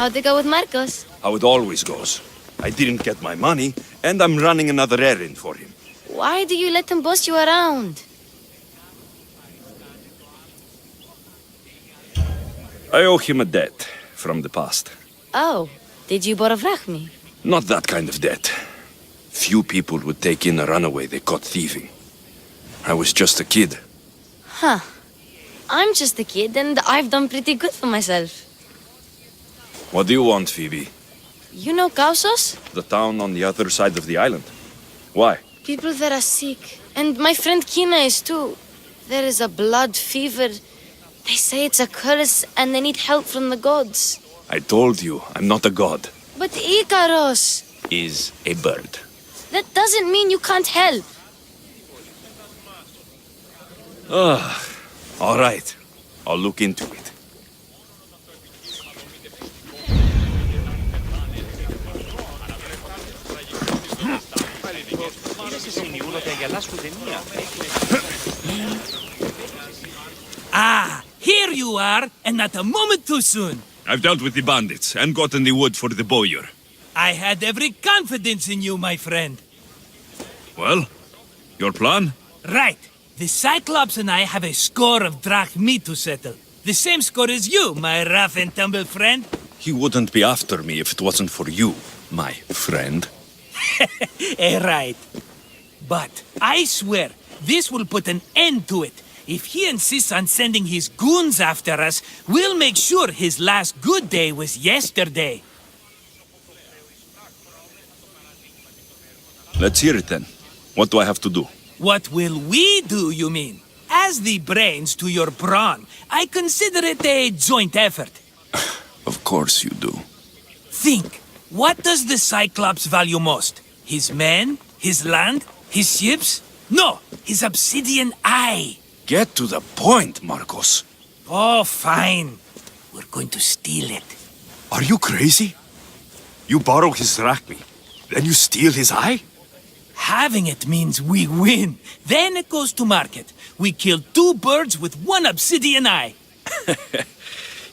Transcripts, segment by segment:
How'd it go with Marcos? How it always goes. I didn't get my money, and I'm running another errand for him. Why do you let him boss you around? I owe him a debt from the past. Oh, did you borrow me? Not that kind of debt. Few people would take in a runaway they caught thieving. I was just a kid. Huh. I'm just a kid, and I've done pretty good for myself. What do you want, Phoebe? You know Kausos? The town on the other side of the island. Why? People there are sick, and my friend Kina is too. There is a blood fever. They say it's a curse, and they need help from the gods. I told you, I'm not a god. But Ikaros Is a bird. that doesn't mean you can't help. All right. I'll look into it. Ah, here you are, and not a moment too soon. I've dealt with the bandits and gotten the wood for the bowyer. I had every confidence in you, my friend. Well, your plan? Right. The Cyclops and I have a score of drachmi to settle. The same score as you, my rough and tumble friend. He wouldn't be after me if it wasn't for you, my friend. Right. But I swear, this will put an end to it. If he insists on sending his goons after us, we'll make sure his last good day was yesterday. Let's hear it then. What do I have to do? What will we do, you mean? As the brains to your brawn, I consider it a joint effort. Of course you do. Think, what does the Cyclops value most? His men? His land? His ships? No, his obsidian eye. Get to the point, Marcos. Oh, fine. We're going to steal it. Are you crazy? You borrow his drachmi, then you steal his eye? Having it means we win. Then it goes to market. We kill 2 birds with 1 obsidian eye.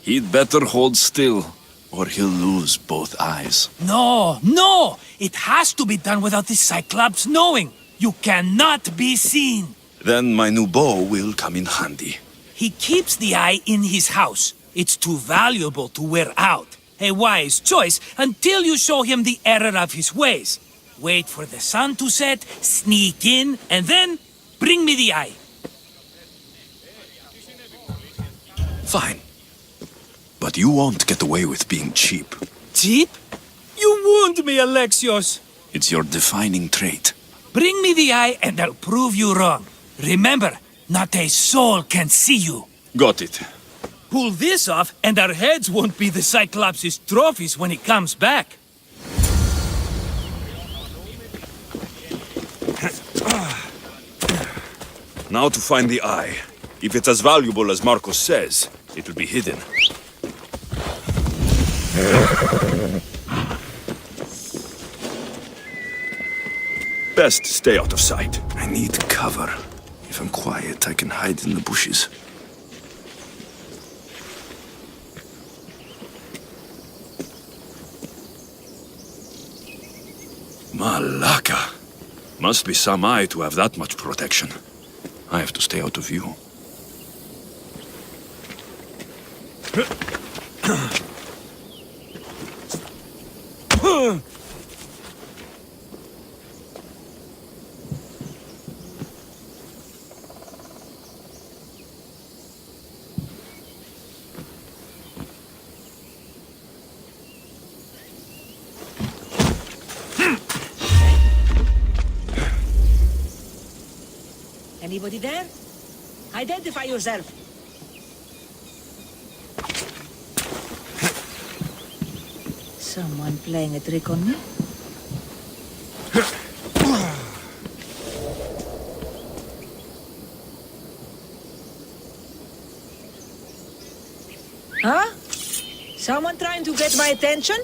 He'd better hold still, or he'll lose both eyes. No! It has to be done without the Cyclops knowing. You cannot be seen. Then my new bow will come in handy. He keeps the eye in his house. It's too valuable to wear out. A wise choice until you show him the error of his ways. Wait for the sun to set, sneak in, and then bring me the eye. Fine. But you won't get away with being cheap. Cheap? You wound me, Alexios. It's your defining trait. Bring me the eye and I'll prove you wrong. Remember, not a soul can see you. Got it. Pull this off and our heads won't be the Cyclops' trophies when he comes back. Now to find the eye. If it's as valuable as Marcos says, it'll be hidden. Best stay out of sight. I need cover. If I'm quiet, I can hide in the bushes. Malaka! Must be some eye to have that much protection. I have to stay out of view. Anybody there? Identify yourself. Someone playing a trick on me? Huh? Someone trying to get my attention?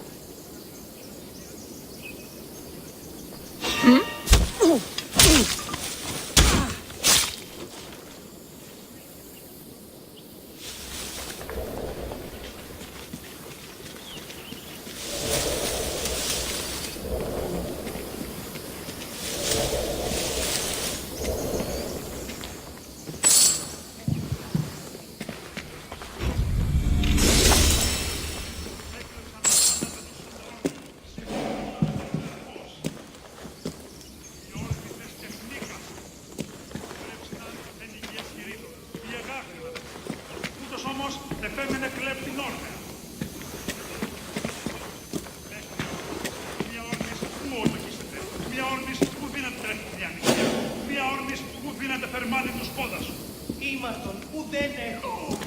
όρνης που δύναται τρέχει διανοικία. Μία όρνης που δύναται φερμάνει τους πόδας σου. Ήμαρτον που δεν έχω.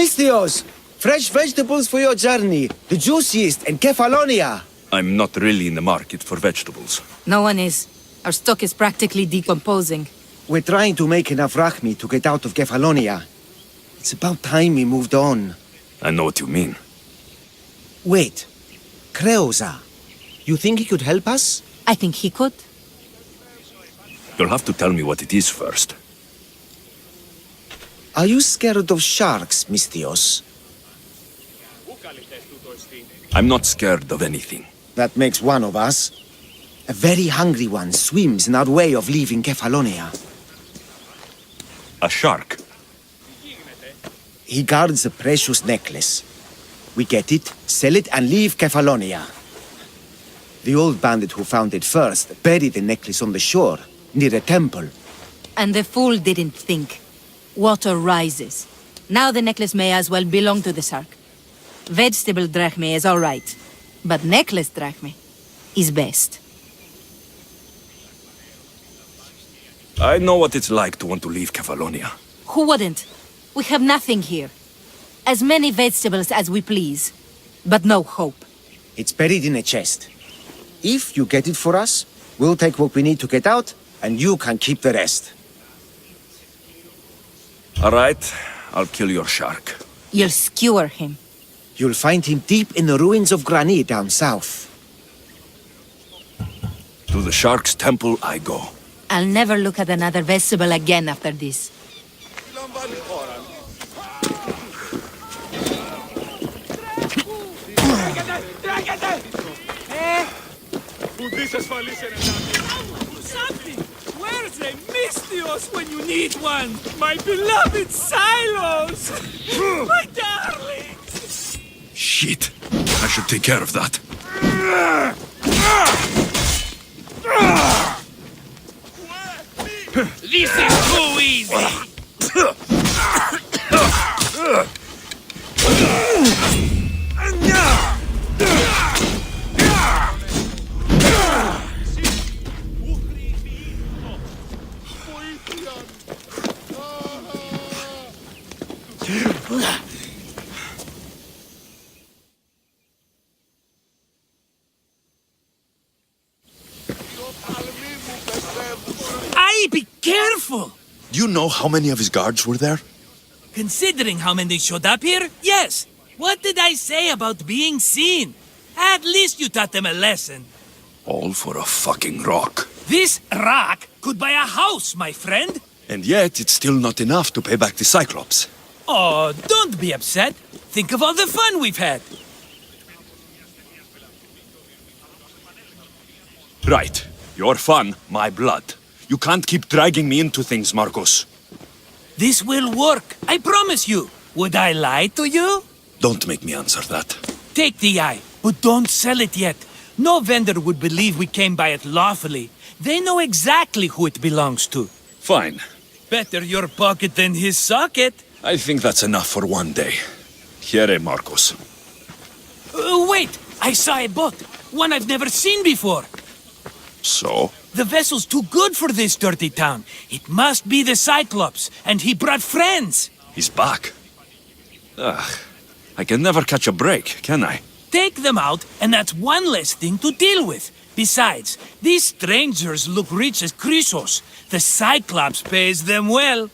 Mistios! Fresh vegetables for your journey. The juiciest in Kefalonia. I'm not really in the market for vegetables. No one is. Our stock is practically decomposing. We're trying to make enough Rachmi to get out of Kefalonia. It's about time we moved on. I know what you mean. Wait. Kreoza. You think he could help us? I think he could. You'll have to tell me what it is first. Are you scared of sharks, Mistios? I'm not scared of anything. That makes one of us. A very hungry one swims in our way of leaving Kefalonia. A shark. He guards a precious necklace. We get it, sell it, and leave Kefalonia. The old bandit who found it first buried the necklace on the shore, near a temple. And the fool didn't think. Water rises. Now the necklace may as well belong to the shark. Vegetable drachme is all right, but necklace drachme is best. I know what it's like to want to leave Kefalonia. Who wouldn't? We have nothing here. As many vegetables as we please, but no hope. It's buried in a chest. If you get it for us, we'll take what we need to get out, and you can keep the rest. All right, I'll kill your shark. You'll skewer him. You'll find him deep in the ruins of Granit down south. To the shark's temple I go. I'll never look at another vegetable again after this. Something! Where's a Mistios when you need one? My beloved Silos! My darlings! Shit. I should take care of that. This is too easy! Be careful! Do you know how many of his guards were there? Considering how many showed up here, yes. What did I say about being seen? At least you taught them a lesson. All for a fucking rock. This rock could buy a house, my friend. And yet, it's still not enough to pay back the Cyclops. Oh, don't be upset. Think of all the fun we've had. Right. Your fun, my blood. You can't keep dragging me into things, Marcos. This will work, I promise you. Would I lie to you? Don't make me answer that. Take the eye, but don't sell it yet. No vendor would believe we came by it lawfully. They know exactly who it belongs to. Fine. Better your pocket than his socket. I think that's enough for one day. Here, Marcos. Wait! I saw a boat. One I've never seen before. So? The vessel's too good for this dirty town. It must be the Cyclops, and he brought friends. He's back. Ugh. I can never catch a break, can I? Take them out, and that's one less thing to deal with. Besides, these strangers look rich as Chrysos. The Cyclops pays them well.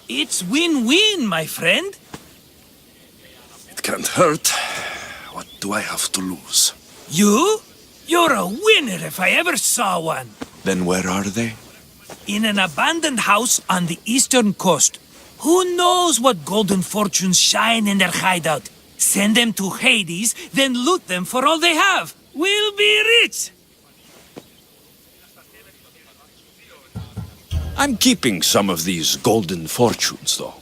It's win-win, my friend. It can't hurt. What do I have to lose? You? You're a winner if I ever saw one. Then where are they? In an abandoned house on the eastern coast. Who knows what golden fortunes shine in their hideout? Send them to Hades, then loot them for all they have. We'll be rich! I'm keeping some of these golden fortunes, though.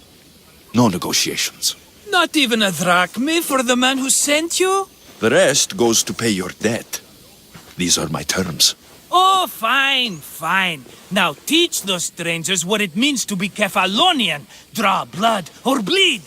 No negotiations. Not even a drachme for the man who sent you? The rest goes to pay your debt. These are my terms. Oh, fine, fine. Now teach those strangers what it means to be Kefalonian. Draw blood or bleed.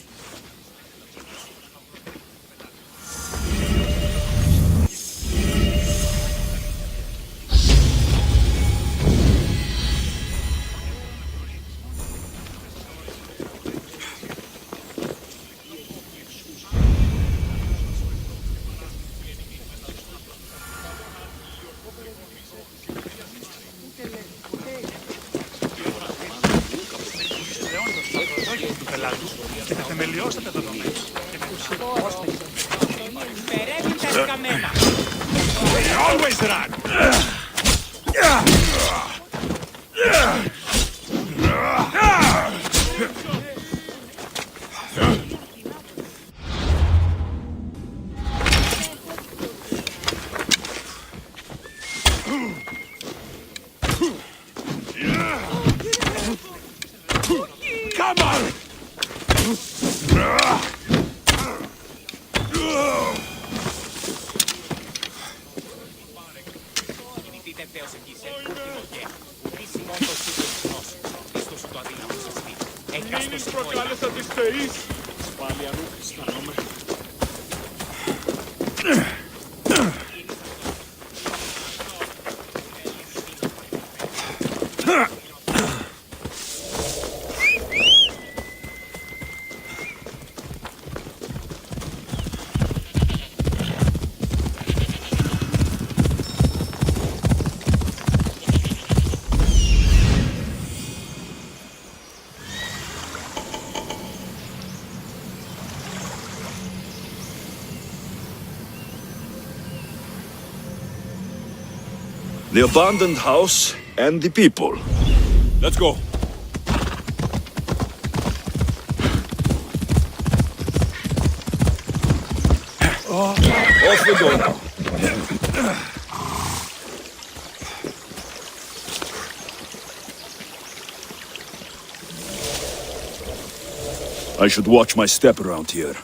Και θα θεμελιώσετε τα δεδομένα. Always run! Come on! Μείνεις προκάλεσα της θεής. Πάλι αλλού αισθάνομαι. The abandoned house and the people. Let's go. Off we go now. I should watch my step around here.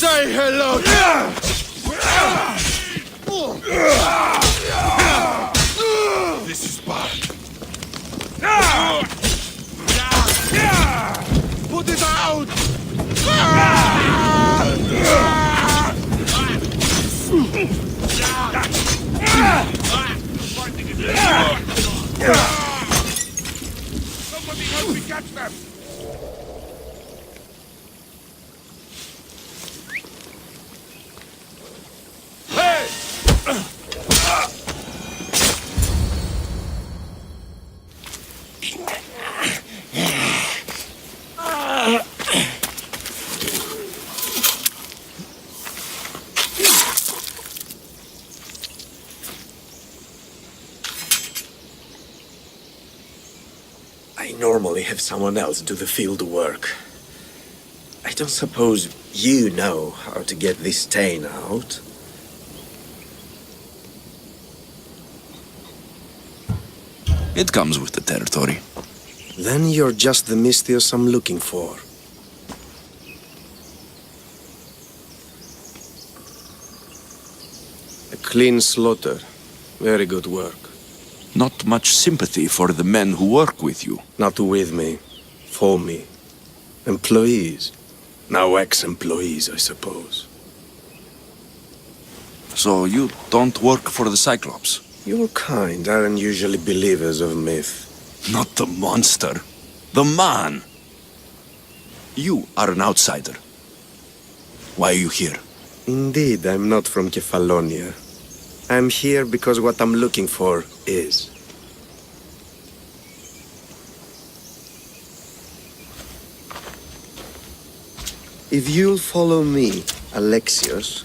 Say hello. This is bad. Put it out. Somebody help me catch them. I normally have someone else do the field work. I don't suppose you know how to get this stain out? It comes with the territory. Then you're just the Mystios I'm looking for. A clean slaughter. Very good work. Not much sympathy for the men who work with you. Not with me. For me. Employees. Now ex-employees, I suppose. So you don't work for the Cyclops? Your kind aren't usually believers of myth. Not the monster. The man. You are an outsider. Why are you here? Indeed, I'm not from Kefalonia. I'm here because what I'm looking for is. If you'll follow me, Alexios,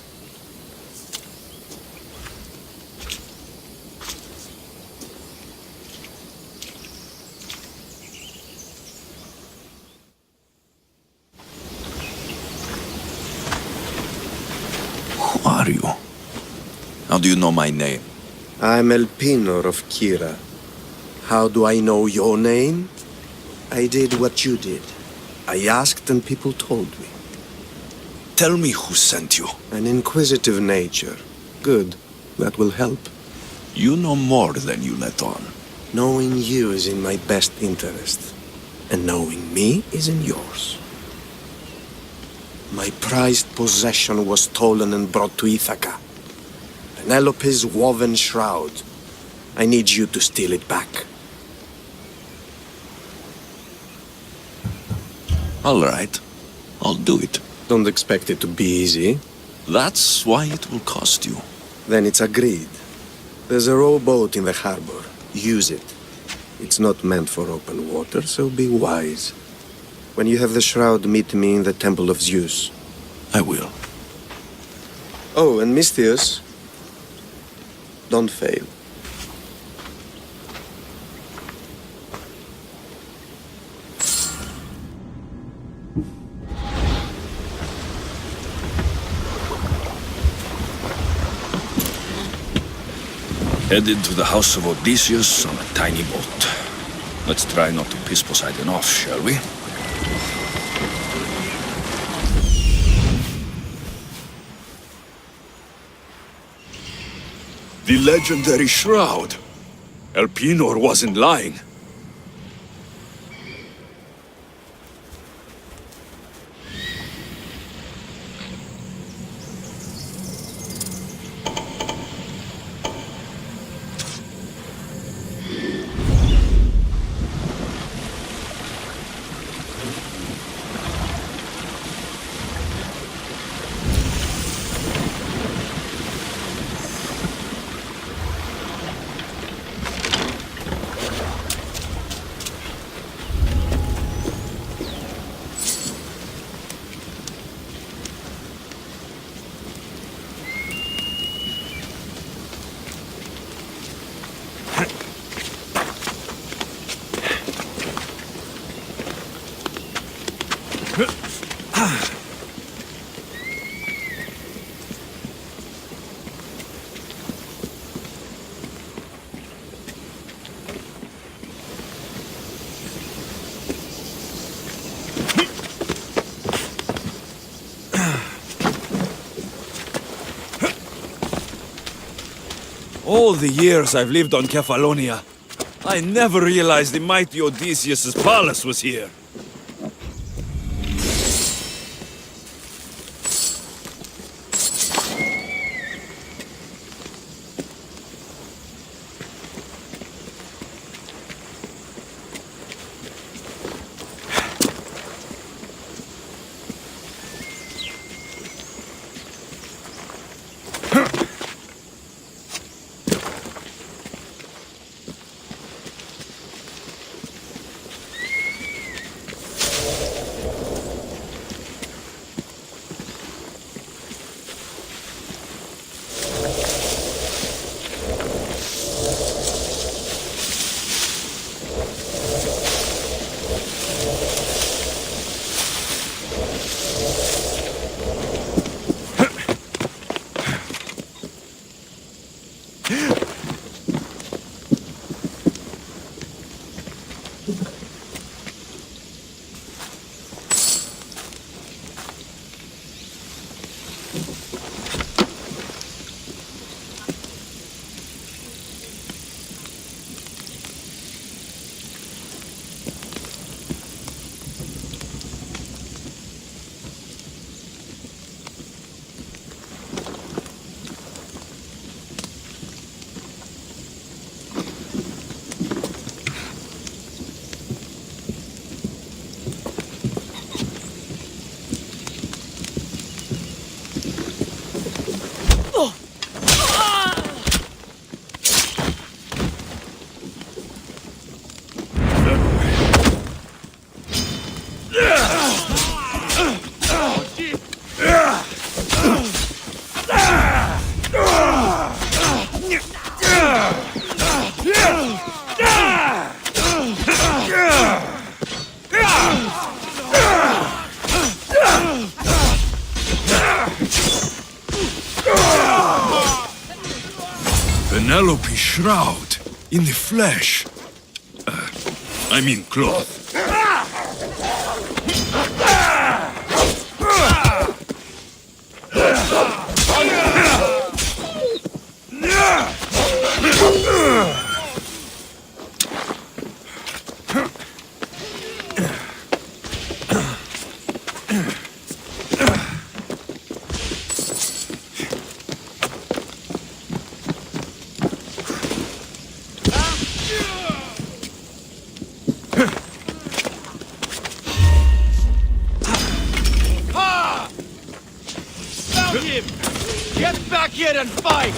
Who are you? How do you know my name? I'm Elpinor of Kira. How do I know your name? I did what you did. I asked and people told me. Tell me who sent you. An inquisitive nature. Good. That will help. You know more than you let on. Knowing you is in my best interest. And knowing me is in yours. My prized possession was stolen and brought to Ithaca. Penelope's woven shroud. I need you to steal it back. All right. I'll do it. Don't expect it to be easy. That's why it will cost you. Then it's agreed. There's a rowboat in the harbor. Use it. It's not meant for open water, so be wise. When you have the shroud, meet me in the Temple of Zeus. I will. Oh, and Mystius, don't fail. Headed to the house of Odysseus on a tiny boat. Let's try not to piss Poseidon off, shall we? The legendary shroud! Elpinor wasn't lying. All the years I've lived on Kefalonia, I never realized the mighty Odysseus' palace was here. Penelope's shroud. In the flesh. I mean cloth. Found him! Get back here and fight!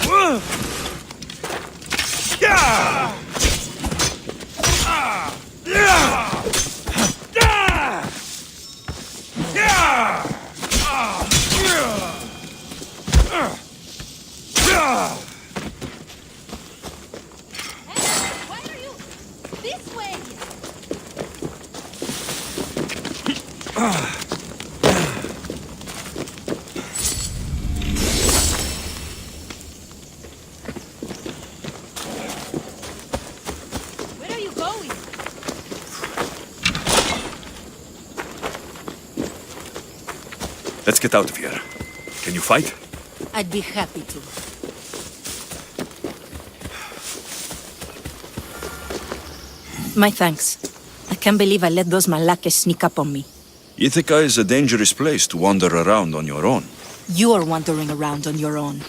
Why are you? This way! Where are you going? Let's get out of here. Can you fight? I'd be happy to. My thanks. I can't believe I let those Malakas sneak up on me. Ithaca is a dangerous place to wander around on your own. You're wandering around on your own.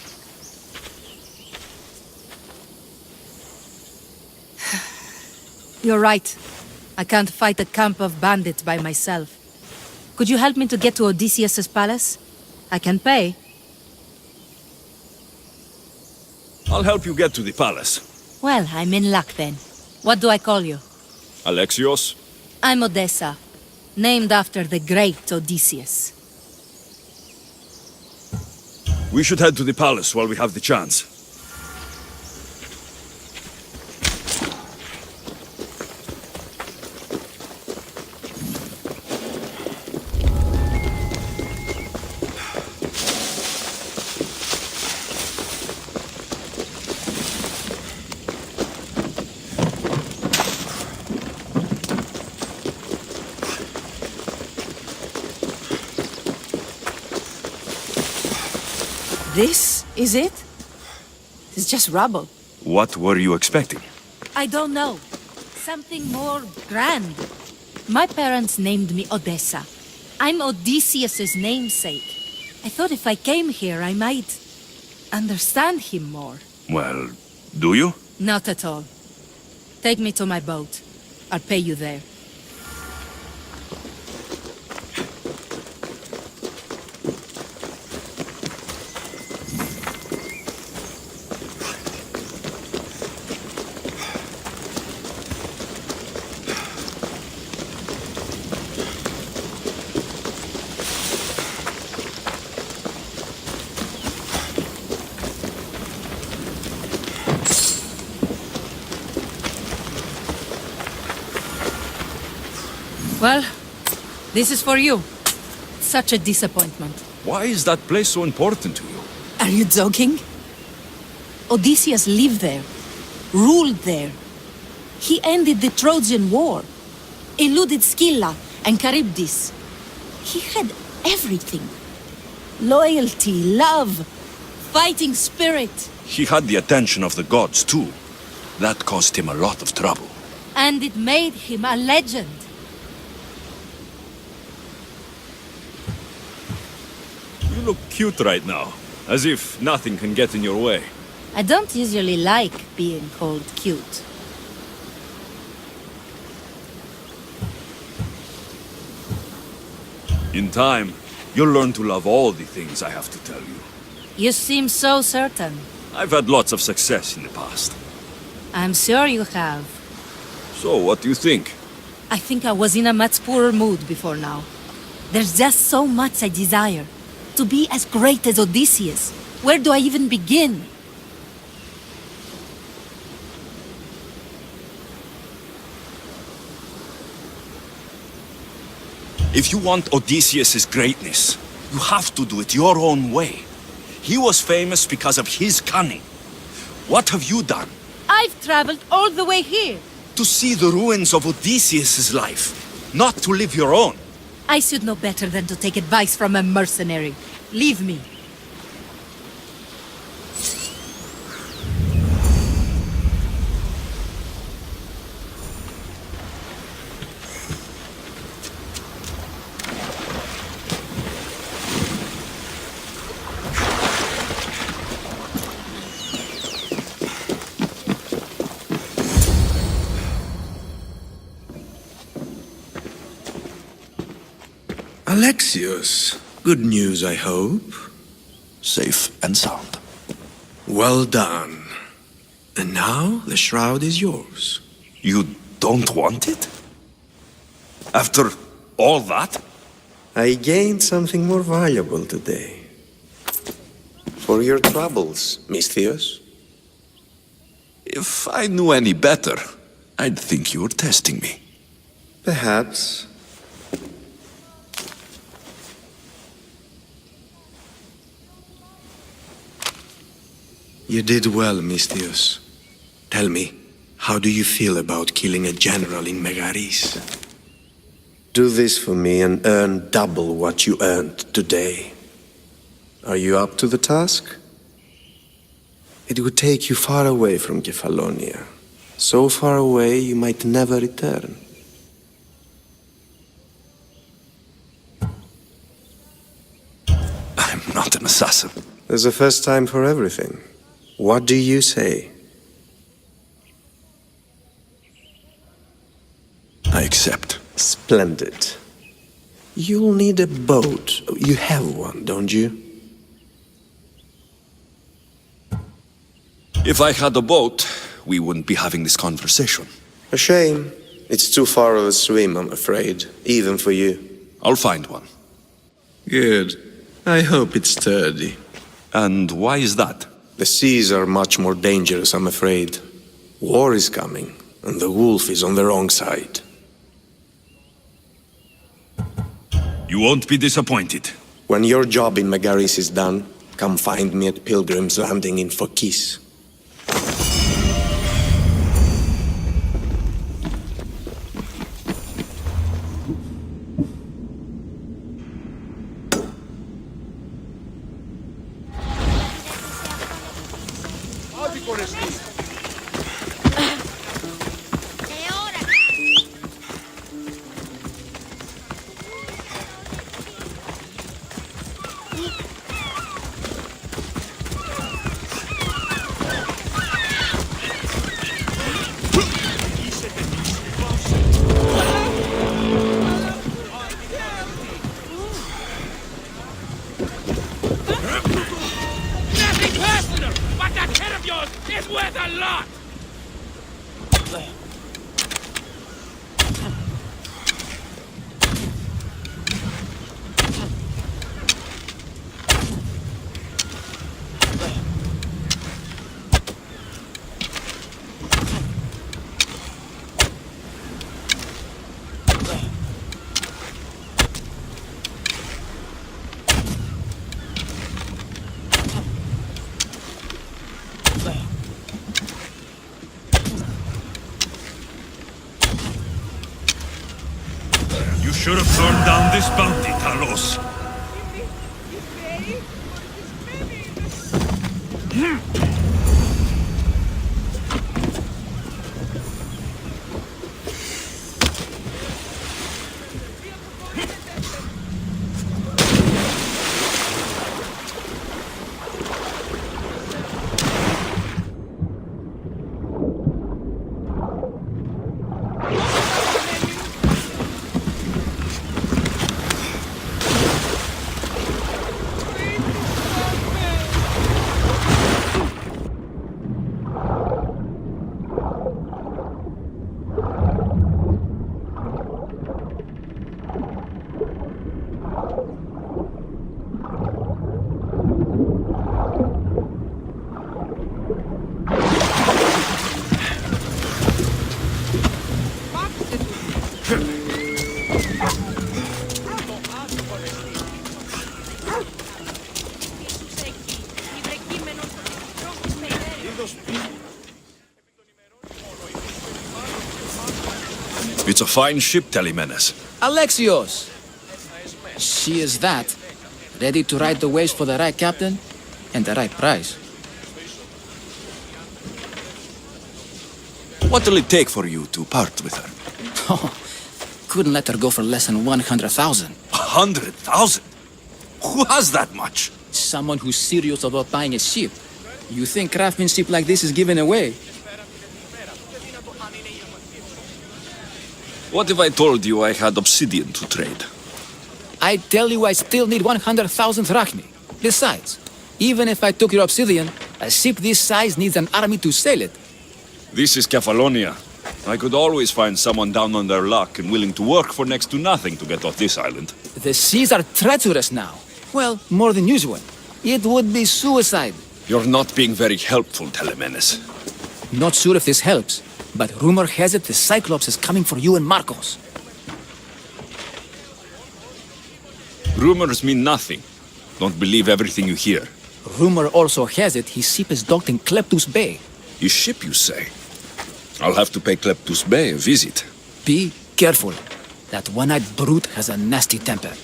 You're right. I can't fight a camp of bandits by myself. Could you help me to get to Odysseus's palace? I can pay. I'll help you get to the palace. Well, I'm in luck then. What do I call you? Alexios? I'm Odessa, named after the great Odysseus. We should head to the palace while we have the chance. This is it? It's just rubble. What were you expecting? I don't know. Something more grand. My parents named me Odessa. I'm Odysseus's namesake. I thought if I came here, I might understand him more. Well, do you? Not at all. Take me to my boat. I'll pay you there. Well, this is for you. Such a disappointment. Why is that place so important to you? Are you joking? Odysseus lived there, ruled there. He ended the Trojan War, eluded Scylla and Charybdis. He had everything. Loyalty, love, fighting spirit. He had the attention of the gods, too. That caused him a lot of trouble. And it made him a legend. You look cute right now, as if nothing can get in your way. I don't usually like being called cute. In time, you'll learn to love all the things I have to tell you. You seem so certain. I've had lots of success in the past. I'm sure you have. So, what do you think? I think I was in a much poorer mood before now. There's just so much I desire. To be as great as Odysseus. Where do I even begin? If you want Odysseus' greatness, you have to do it your own way. He was famous because of his cunning. What have you done? I've traveled all the way here. To see the ruins of Odysseus' life, not to live your own. I should know better than to take advice from a mercenary. Leave me. Alexios, good news, I hope. Safe and sound. Well done. And now the shroud is yours. You don't want it? After all that? I gained something more valuable today. For your troubles, Misthios. If I knew any better, I'd think you were testing me. Perhaps. You did well, Misthios. Tell me, how do you feel about killing a general in Megaris? Do this for me and earn double what you earned today. Are you up to the task? It would take you far away from Kefalonia. So far away you might never return. I'm not an assassin. There's a first time for everything. What do you say? I accept. Splendid. You'll need a boat. You have one, don't you? If I had a boat, we wouldn't be having this conversation. A shame. It's too far of a swim, I'm afraid, even for you. I'll find one. Good. I hope it's sturdy. And why is that? The seas are much more dangerous, I'm afraid. War is coming, and the wolf is on the wrong side. You won't be disappointed. When your job in Megaris is done, come find me at Pilgrim's Landing in Phokis. Nothing personal, but that head of yours is worth a lot! You should have turned down this bounty, Talos. Είδος fine ship, Telemenes. Alexios! She is that. Ready to ride the waves for the right captain and the right price. What'll it take for you to part with her? Oh, couldn't let her go for less than 100,000. 100,000? Who has that much? Someone who's serious about buying a ship. You think craftsmanship like this is given away? What if I told you I had obsidian to trade? I tell you I still need 100,000 drachmi. Besides, even if I took your obsidian, a ship this size needs an army to sail it. This is Kefalonia. I could always find someone down on their luck and willing to work for next to nothing to get off this island. The seas are treacherous now. Well, more than usual. It would be suicide. You're not being very helpful, Telemenes. Not sure if this helps, but rumor has it the Cyclops is coming for you and Marcos. Rumors mean nothing. Don't believe everything you hear. Rumor also has it his ship is docked in Kleptus Bay. His ship, you say? I'll have to pay Kleptus Bay a visit. Be careful. That one-eyed brute has a nasty temper.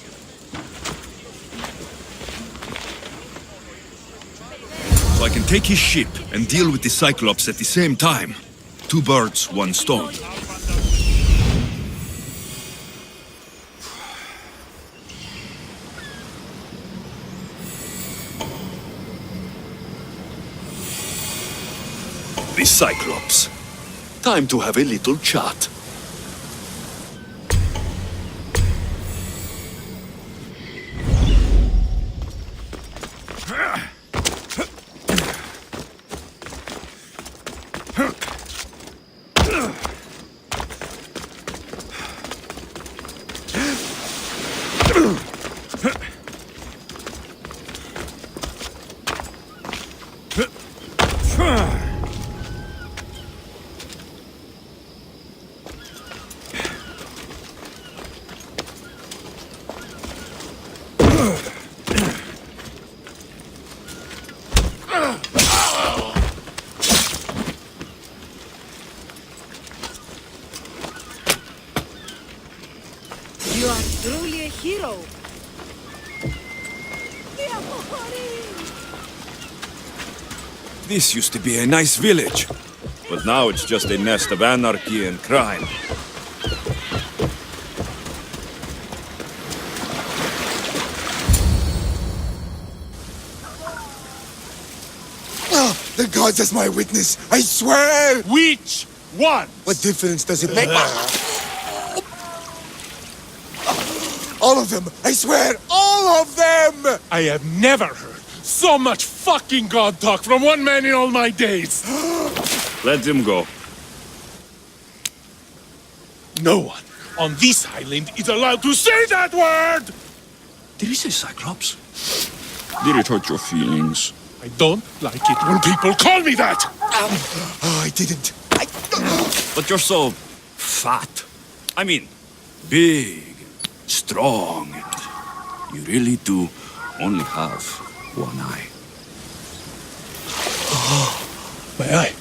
So I can take his ship and deal with the Cyclops at the same time. 2 birds, 1 stone. The Cyclops. Time to have a little chat. You are truly a hero. This used to be a nice village, but now it's just a nest of anarchy and crime. The gods as my witness, I swear! Which one? What difference does it make? All of them! I swear, all of them! I have never heard so much fucking god talk from one man in all my days. Let him go. No one on this island is allowed to say that word! Did he say Cyclops? Did it hurt your feelings? I don't like it when people call me that! Oh, I didn't. But you're so fat. I mean, big, strong. You really do only have one eye. My eye.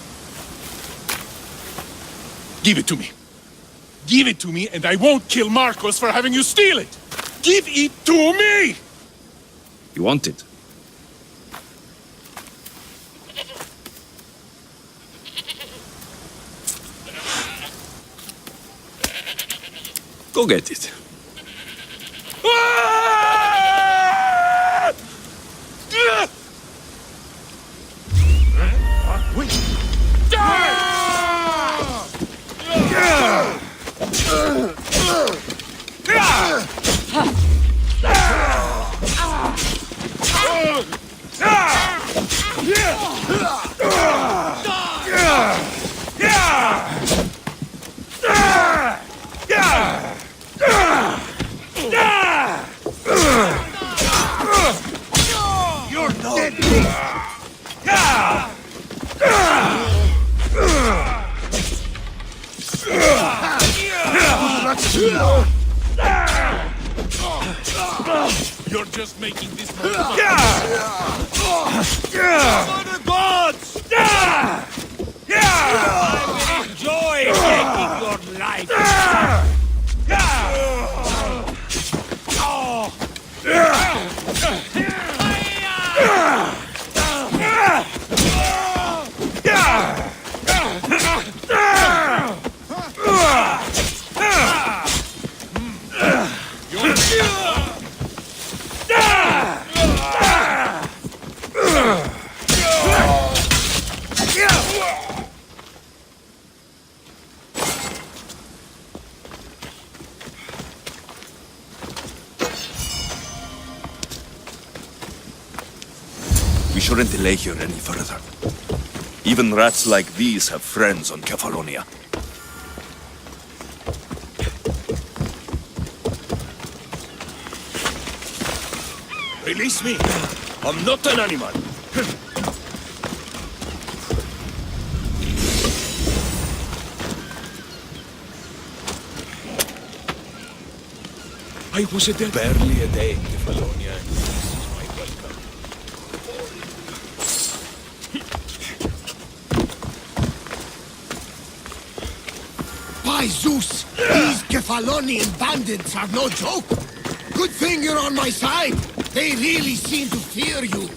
Give it to me. Give it to me and I won't kill Marcos for having you steal it. Give it to me! You want it? Go get it. Wait! You're dead. You're just making this more fun. For the gods! I will enjoy taking your life. We shouldn't delay here any further. Even rats like these have friends on Kefalonia. Release me. I'm not an animal. I was at barely a day in Kefalonia, and this is my welcome. By Zeus, these Kefalonian bandits are no joke. Good thing you're on my side. They really seem to fear you.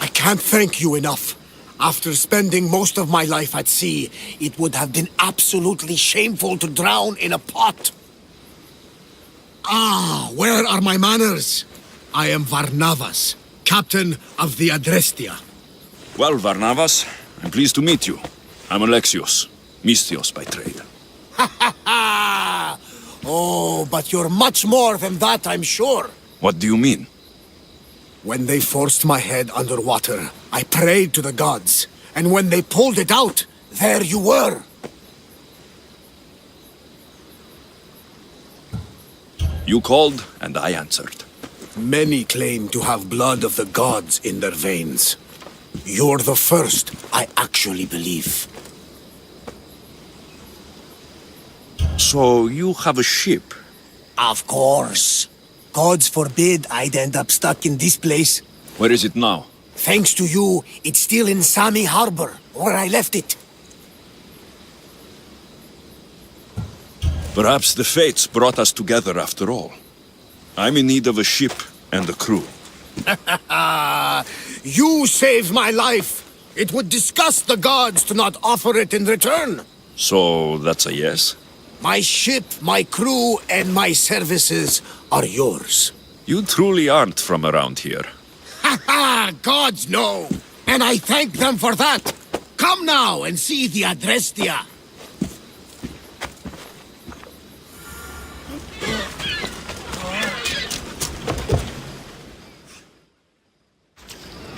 I can't thank you enough. After spending most of my life at sea, it would have been absolutely shameful to drown in a pot. Ah, where are my manners? I am Varnavas, captain of the Adrestia. Well, Varnavas, I'm pleased to meet you. I'm Alexios, Mystios by trade. Oh, but you're much more than that, I'm sure. What do you mean? When they forced my head underwater, I prayed to the gods. And when they pulled it out, there you were. You called, and I answered. Many claim to have blood of the gods in their veins. You're the first I actually believe. So you have a ship? Of course. Gods forbid I'd end up stuck in this place. Where is it now? Thanks to you, it's still in Sami Harbor, where I left it. Perhaps the fates brought us together after all. I'm in need of a ship and a crew. You saved my life. It would disgust the gods to not offer it in return. So that's a yes? My ship, my crew, and my services are yours. You truly aren't from around here. Ha ha! Gods know! And I thank them for that! Come now and see the Adrestia!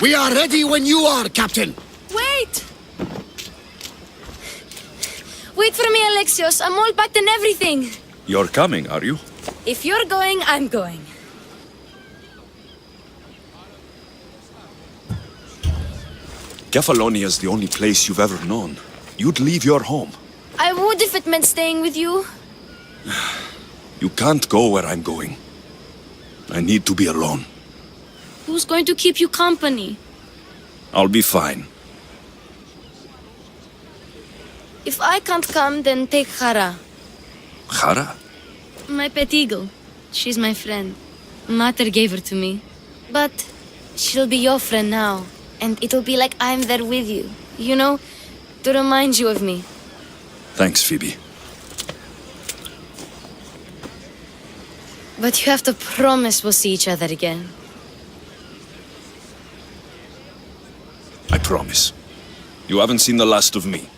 We are ready when you are, Captain! Wait! Wait for me, Alexios. I'm all packed and everything. You're coming, are you? If you're going, I'm going. Kefalonia's the only place you've ever known. You'd leave your home. I would if it meant staying with you. You can't go where I'm going. I need to be alone. Who's going to keep you company? I'll be fine. If I can't come, then take Hara. Hara? My pet eagle. She's my friend. Mater gave her to me. But she'll be your friend now. And it'll be like I'm there with you. You know, to remind you of me. Thanks, Phoebe. But you have to promise we'll see each other again. I promise. You haven't seen the last of me.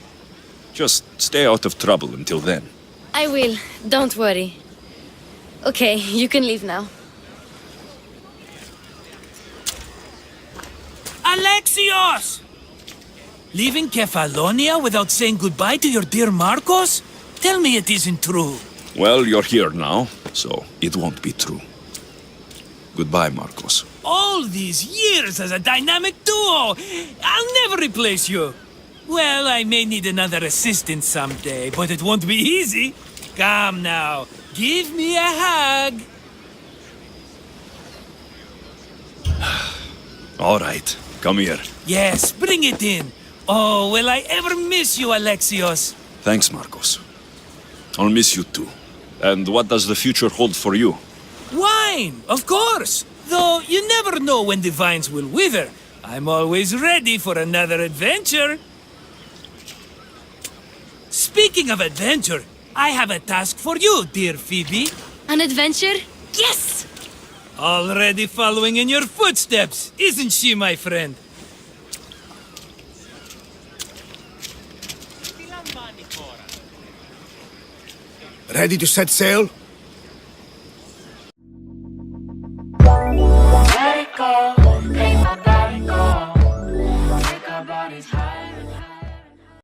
Just stay out of trouble until then. I will. Don't worry. Okay, you can leave now. Alexios! Leaving Kefalonia without saying goodbye to your dear Marcos? Tell me it isn't true. Well, you're here now, so it won't be true. Goodbye, Marcos. All these years as a dynamic duo! I'll never replace you! Well, I may need another assistant someday, but it won't be easy. Come now, give me a hug. All right, come here. Yes, bring it in. Oh, will I ever miss you, Alexios? Thanks, Marcos. I'll miss you too. And what does the future hold for you? Wine, of course. Though you never know when the vines will wither. I'm always ready for another adventure. Speaking of adventure, I have a task for you, dear Phoebe. An adventure? Yes! Already following in your footsteps, isn't she, my friend? Ready to set sail?